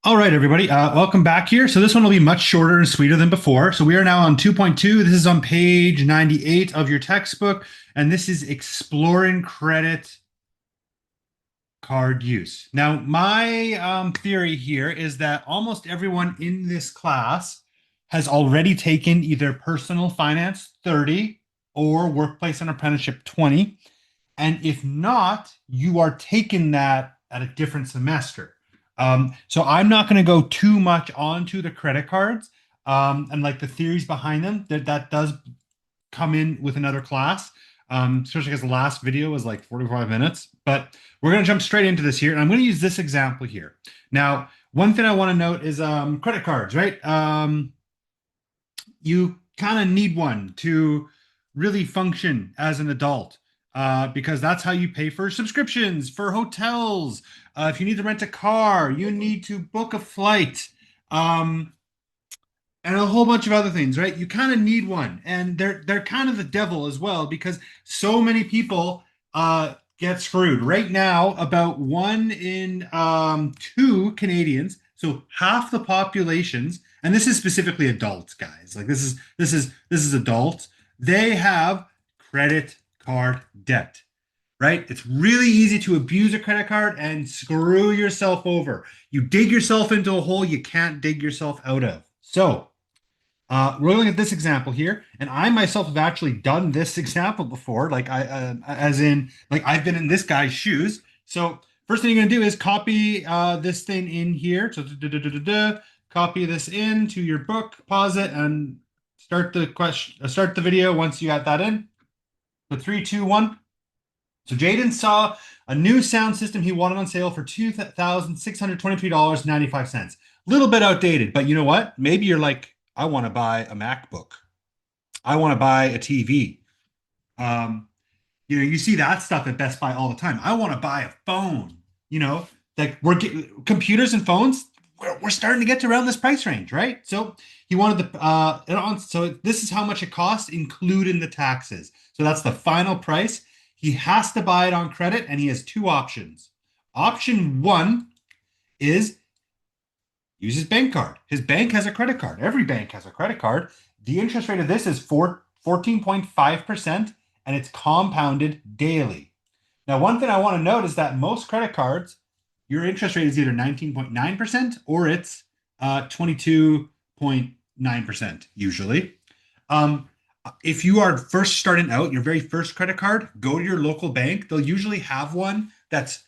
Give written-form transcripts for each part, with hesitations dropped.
All right, everybody. Welcome back here. So this one will be much shorter and sweeter than before. So we are now on 2.2. This is on page 98 of your textbook, and this is exploring credit card use. Now, my theory here is that almost everyone in this class has already taken either personal finance 30 or workplace and apprenticeship 20. And if not, you are taking that at a different semester. So I'm not going to go too much onto the credit cards and like the theories behind them. That does come in with another class, especially because the last video was like 45 minutes. But we're going to jump straight into this here, and I'm going to use this example here. Now, one thing I want to note is credit cards, right? You kind of need one to really function as an adult because that's how you pay for subscriptions, for hotels. If you need to rent a car, you need to book a flight, and a whole bunch of other things, right? You kind of need one, and they're kind of the devil as well because so many people get screwed right now. About one in two Canadians, so half the populations, and this is specifically adults, guys. Like this is adults. They have credit card debt, right? It's really easy to abuse a credit card and screw yourself over. You dig yourself into a hole you can't dig yourself out of. So, we're looking at this example here, and I myself have actually done this example before. Like as in, like I've been in this guy's shoes. So first thing you're gonna do is copy this thing in here. So copy this into your book, pause it, and start the question. Start the video once you got that in. So three, two, one. So Jaden saw a new sound system he wanted on sale for $2,623.95. A little bit outdated, but you know what? Maybe you're like, I want to buy a MacBook. I want to buy a TV. Um, you see that stuff at Best Buy all the time. I want to buy a phone. Like computers and phones. We're starting to get to around this price range, right? So he wanted so this is how much it costs, including the taxes. So that's the final price. He has to buy it on credit, and he has two options. Option one is use his bank card. His bank has a credit card. Every bank has a credit card. The interest rate of this is 14.5%, and it's compounded daily. Now, one thing I want to note is that most credit cards, your interest rate is either 19.9% or it's 22.9% usually. If you are first starting out, your very first credit card, go to your local bank. They'll usually have one that's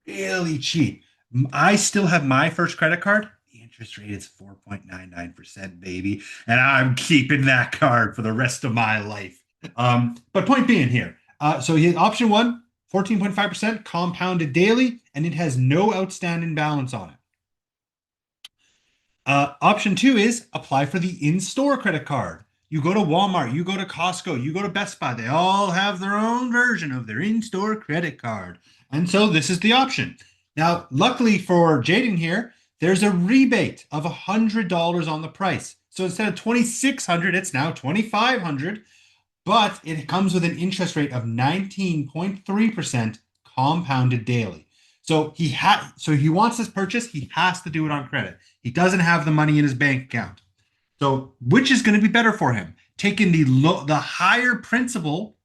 really cheap. I still have my first credit card. The interest rate is 4.99%, baby. And I'm keeping that card for the rest of my life. But point being here, so he option one, 14.5% compounded daily, and it has no outstanding balance on it. Option two is apply for the in-store credit card. You go to Walmart, you go to Costco, you go to Best Buy. They all have their own version of their in-store credit card. And so this is the option. Now, luckily for Jaden here, there's a rebate of $100 on the price. So instead of $2,600, it's now $2,500, but it comes with an interest rate of 19.3% compounded daily. So he wants this purchase, he has to do it on credit. He doesn't have the money in his bank account. So which is going to be better for him? Taking the higher principal,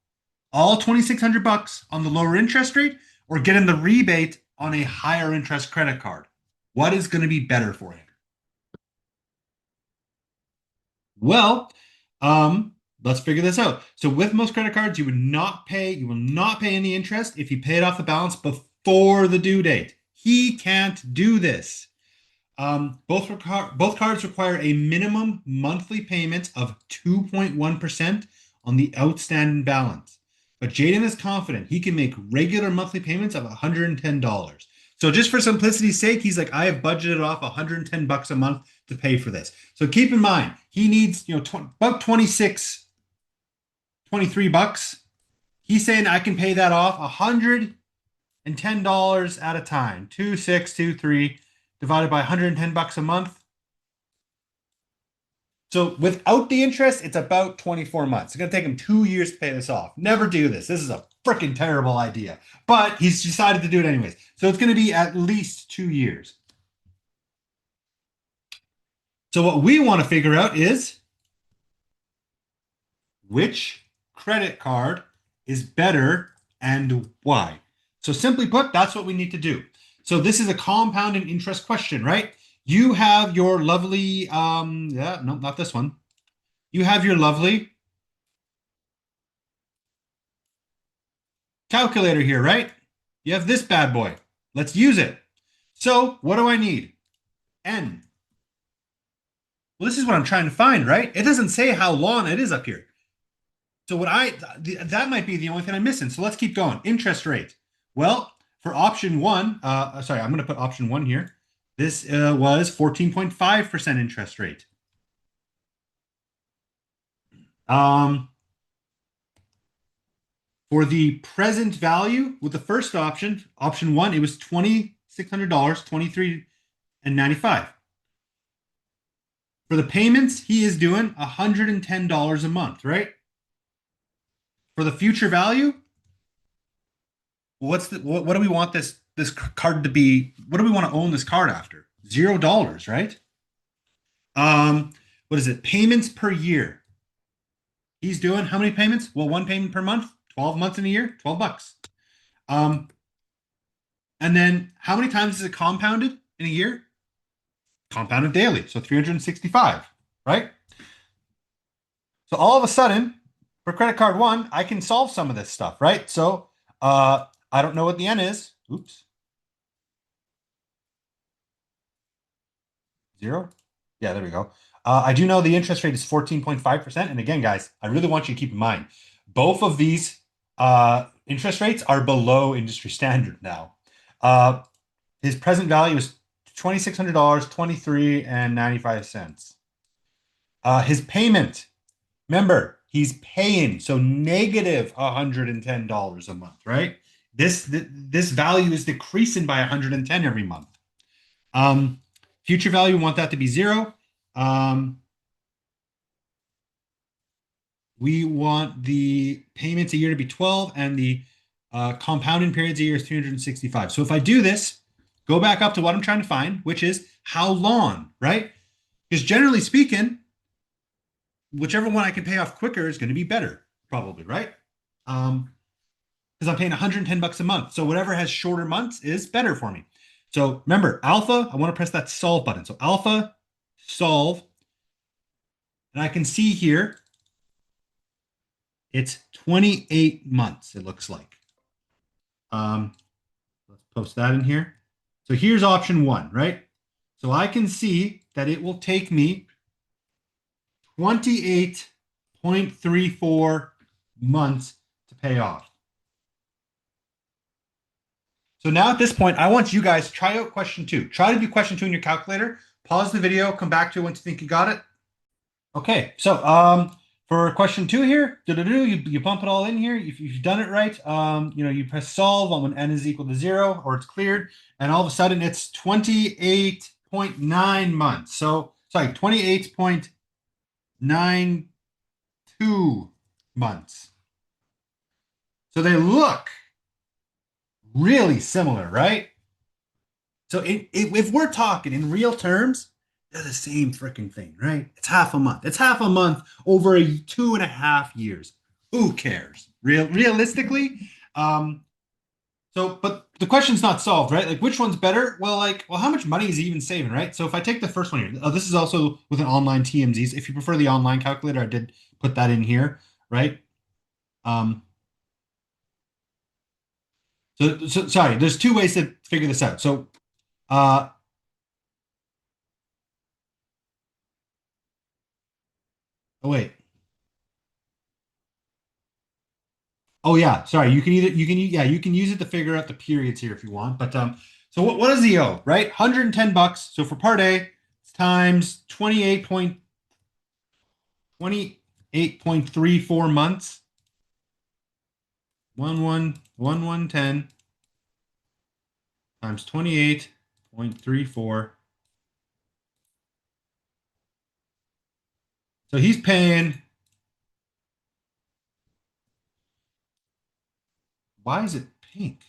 all $2,600 on the lower interest rate, or getting the rebate on a higher interest credit card? What is going to be better for him? Well, let's figure this out. So with most credit cards, you will not pay any interest if you pay it off the balance before the due date. He can't do this. Both cards require a minimum monthly payment of 2.1% on the outstanding balance. But Jaden is confident he can make regular monthly payments of $110. So just for simplicity's sake, he's like, I have budgeted off $110 a month to pay for this. So keep in mind, he needs, about 26, 23 bucks. He's saying I can pay that off $110 at a time. 2,623 divided by $110 a month. So without the interest, it's about 24 months. It's going to take him 2 years to pay this off. Never do this. This is a freaking terrible idea. But he's decided to do it anyways. So it's going to be at least 2 years. So what we want to figure out is which credit card is better and why. So simply put, that's what we need to do. So this is a compounding interest question, right? You have your lovely, yeah, no, not this one. You have your lovely calculator here, right? You have this bad boy. Let's use it. So what do I need? N. Well, this is what I'm trying to find, right? It doesn't say how long it is up here. So that might be the only thing I'm missing. So let's keep going. Interest rate. Well, for option one, sorry, I'm going to put option one here. This was 14.5% interest rate. For the present value with the first option, option one, it was $2,600, $23.95. For the payments, he is doing $110 a month, right? For the future value, what do we want this card to be? What do we want to own this card after? $0, right? What is it? Payments per year. He's doing how many payments? Well, one payment per month, 12 months in a year, $12. Um, and then how many times is it compounded in a year? Compounded daily, so 365, right? So all of a sudden, for credit card one, I can solve some of this stuff, right? So I don't know what the N is. Oops. 0? Yeah, there we go. I do know the interest rate is 14.5%. And again, guys, I really want you to keep in mind, both of these interest rates are below industry standard now. His present value is $2,600, $23.95. His payment, remember, he's paying, so negative $110 a month, right? This value is decreasing by 110 every month. Future value, we want that to be 0. We want the payments a year to be 12 and the compounding periods a year is 365. So if I do this, go back up to what I'm trying to find, which is how long, right? Because generally speaking, whichever one I can pay off quicker is going to be better, probably, right? Because I'm paying 110 bucks a month. So whatever has shorter months is better for me. So remember, alpha, I want to press that solve button. So alpha, solve. And I can see here, it's 28 months, it looks like. Let's post that in here. So here's option one, right? So I can see that it will take me 28.34 months to pay off. So now at this point, I want you guys to try out question two. Try to do question two in your calculator. Pause the video, come back to it once you think you got it. Okay, so for question two here, you bump it all in here. If you've done it right, you press solve on when n is equal to 0 or it's cleared, and all of a sudden it's 28.9 months. So sorry, 28.92 months. So they look really similar, right? So if we're talking in real terms, they're the same freaking thing, right? It's half a month. It's half a month over 2.5 years. Who cares? Realistically, but the question's not solved, right? Like, which one's better? Well, how much money is he even saving, right? So if I take the first one here, this is also with an online TMZs. If you prefer the online calculator, I did put that in here, right? So sorry, there's two ways to figure this out. So, oh wait. Oh yeah, sorry. You can use it to figure out the periods here if you want. But so what is the O, right? 110 bucks. So for part A, it's times 28.34 months. 110 times 28.34. So he's paying. Why is it pink?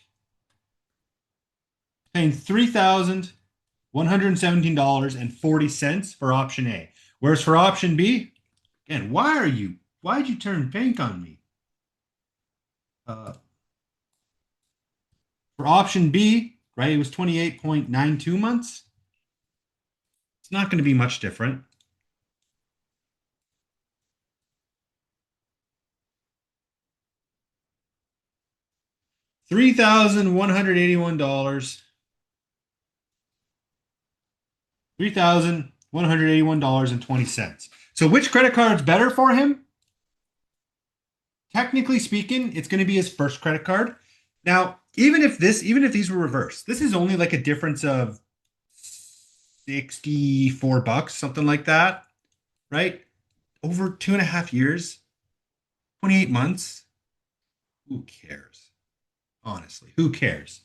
Paying $3,100 $117.40 for option A. Whereas for option B, again, why'd you turn pink on me? For option B, right, it was 28.92 months. It's not going to be much different. $3,181. $3,181.20. So which credit card's better for him? Technically speaking, it's going to be his first credit card. Now, even if these were reversed, this is only like a difference of $64, something like that, right? Over 2.5 years, 28 months. Who cares? Honestly, who cares?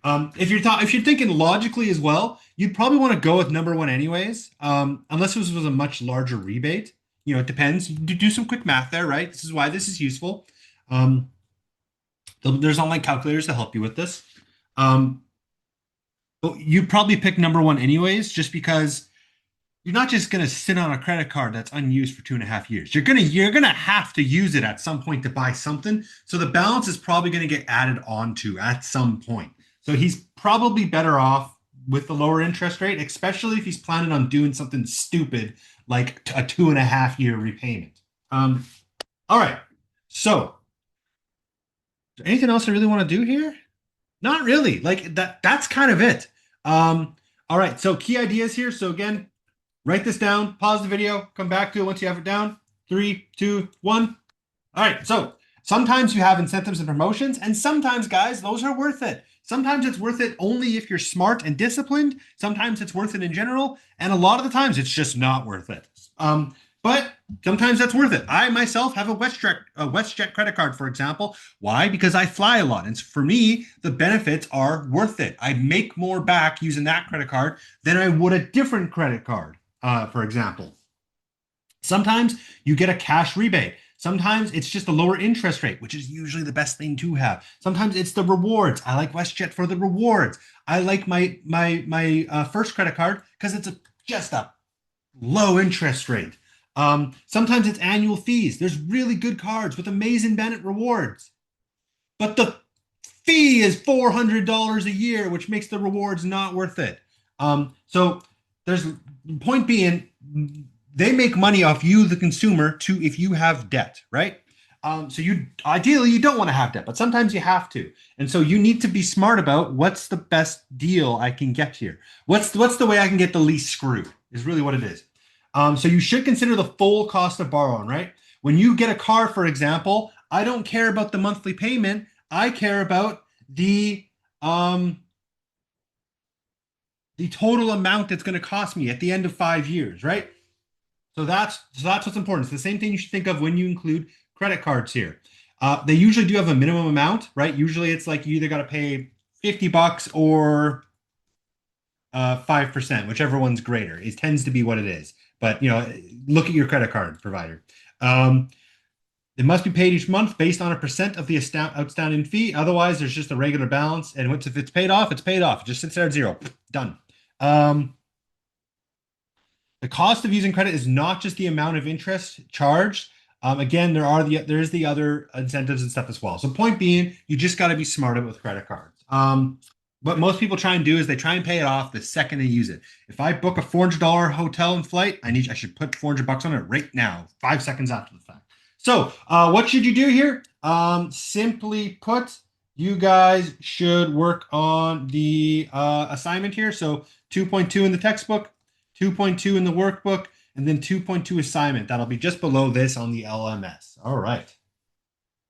If you're thinking logically as well, you'd probably want to go with number one anyways. Unless this was a much larger rebate. You know, it depends. You do some quick math there, right? This is why this is useful. There's online calculators to help you with this. But you'd probably pick number one anyways, just because you're not just gonna sit on a credit card that's unused for 2.5 years. You're gonna have to use it at some point to buy something. So the balance is probably gonna get added onto at some point. So he's probably better off with the lower interest rate, especially if he's planning on doing something stupid like a 2.5 year repayment. All right. So, is there anything else I really want to do here? Not really. Like that's kind of it. All right. So key ideas here. So again, write this down, pause the video, come back to it once you have it down. 3, 2, 1. All right. So sometimes you have incentives and promotions, and sometimes, guys, those are worth it. Sometimes it's worth it only if you're smart and disciplined. Sometimes it's worth it in general, and a lot of the times it's just not worth it. But sometimes that's worth it. I myself have a WestJet credit card, for example. Why? Because I fly a lot, and for me, the benefits are worth it. I make more back using that credit card than I would a different credit card, for example. Sometimes you get a cash rebate. Sometimes it's just a lower interest rate, which is usually the best thing to have. Sometimes it's the rewards. I like WestJet for the rewards. I like my first credit card because it's just a low interest rate. Sometimes it's annual fees. There's really good cards with amazing Bennett rewards, but the fee is $400 a year, which makes the rewards not worth it. So there's point being, they make money off you, the consumer, too, if you have debt, right? So ideally you don't want to have debt, but sometimes you have to, and so you need to be smart about what's the best deal I can get here. What's the way I can get the least screwed is really what it is. So you should consider the full cost of borrowing, right? When you get a car, for example, I don't care about the monthly payment. I care about the total amount that's going to cost me at the end of 5 years, right? So that's what's important. It's the same thing you should think of when you include credit cards here. They usually do have a minimum amount, right? Usually it's like you either got to pay $50 or 5%, whichever one's greater. It tends to be what it is. But look at your credit card provider. It must be paid each month based on a percent of the outstanding fee. Otherwise, there's just a regular balance. And once if it's paid off, it's paid off. It just sits there at zero. Done. The cost of using credit is not just the amount of interest charged. Again, there is the other incentives and stuff as well. So point being, you just got to be smart with credit cards. What most people try and do is they try and pay it off the second they use it. If I book a $400 hotel and flight, I should put $400 on it right now, 5 seconds after the fact. So what should you do here? Simply put, you guys should work on the assignment here. So 2.2 in the textbook, 2.2 in the workbook, and then 2.2 assignment. That'll be just below this on the LMS. All right.